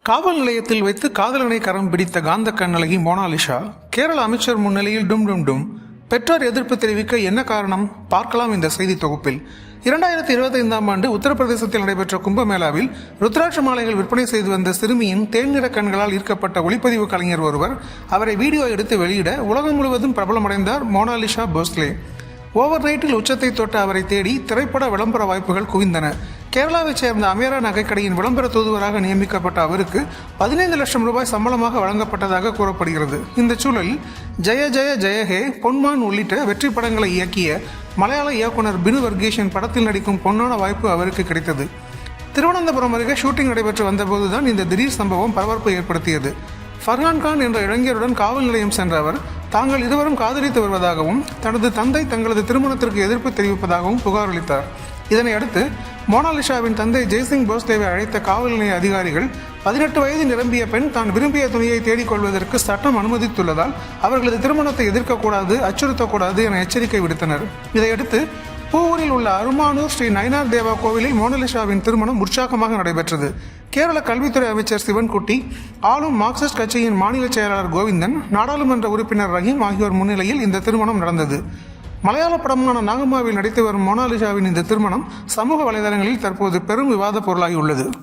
காவல் நிலையத்தில் வைத்து காதலனை கரம் பிடித்த காந்த கண்ணழகி மோனாலிசா கேரள அமைச்சர் முன்னிலையில் டும் டும் டும். பெற்றோர் எதிர்ப்பு தெரிவிக்க என்ன காரணம் பார்க்கலாம் இந்த செய்தி தொகுப்பில். 2025ஆம் ஆண்டு உத்தரப்பிரதேசத்தில் நடைபெற்ற கும்பமேளாவில் ருத்ராட்ச மாலைகள் விற்பனை செய்து வந்த சிறுமியின் தேன்நிற கண்களால் ஈர்க்கப்பட்ட ஒளிப்பதிவு கலைஞர் ஒருவர் அவரை வீடியோ எடுத்து வெளியிட உலகம் முழுவதும் பிரபலமடைந்தார் மோனாலிசா போஸ்லே. ஓவர் நைட்டில் உச்சத்தை தொட்ட அவரை தேடி திரைப்பட விளம்பர வாய்ப்புகள் குவிந்தன. கேரளாவைச் சேர்ந்த அமேரா நகைக்கடையின் விளம்பர தூதுவராக நியமிக்கப்பட்ட அவருக்கு 15 லட்சம் ரூபாய் சம்பளமாக வழங்கப்பட்டதாக கூறப்படுகிறது. இந்த சூழலில் ஜெய ஜெய ஜெய ஹே, பொன்மான் உள்ளிட்ட வெற்றி படங்களை இயக்கிய மலையாள இயக்குனர் பினு வர்கீஸின் படத்தில் நடிக்கும் பொன்னான வாய்ப்பு அவருக்கு கிடைத்தது. திருவனந்தபுரம் அருகே ஷூட்டிங் நடைபெற்று வந்தபோதுதான் இந்த திடீர் சம்பவம் பரபரப்பை ஏற்படுத்தியது. ஃபர்ஹான் கான் என்ற இளைஞருடன் காவல் நிலையம் சென்ற அவர் தாங்கள் இருவரும் காதலித்து வருவதாகவும் தனது தந்தை தங்களது திருமணத்திற்கு எதிர்ப்பு தெரிவிப்பதாகவும் புகார் அளித்தார். இதனையடுத்து மோனாலிசாவின் தந்தை ஜெய்சிங் போஸ்லேவை அழைத்த காவல் நிலைய அதிகாரிகள் 18 வயது நிரம்பிய பெண் தான் விரும்பிய துணியை தேடிக்கொள்வதற்கு சட்டம் அனுமதித்துள்ளதால் அவர்களது திருமணத்தை எதிர்க்கக்கூடாது, அச்சுறுத்தக்கூடாது என எச்சரிக்கை விடுத்தனர். இதையடுத்து பூவூரில் உள்ள அருமானூர் ஸ்ரீ நயினார் தேவா கோவிலில் மோனாலிசாவின் திருமணம் உற்சாகமாக நடைபெற்றது. கேரள கல்வித்துறை அமைச்சர் சிவன்குட்டி, ஆளும் மார்க்சிஸ்ட் கட்சியின் மாநில செயலாளர் கோவிந்தன், நாடாளுமன்ற உறுப்பினர் ரஹீம் ஆகியோர் முன்னிலையில் இந்த திருமணம் நடந்தது. மலையாள படமான நாகம்மாவில் நடித்து வரும் மோனாலிசாவின் இந்த திருமணம் சமூக வலைதளங்களில் தற்போது பெரும் விவாத பொருளாகி உள்ளது.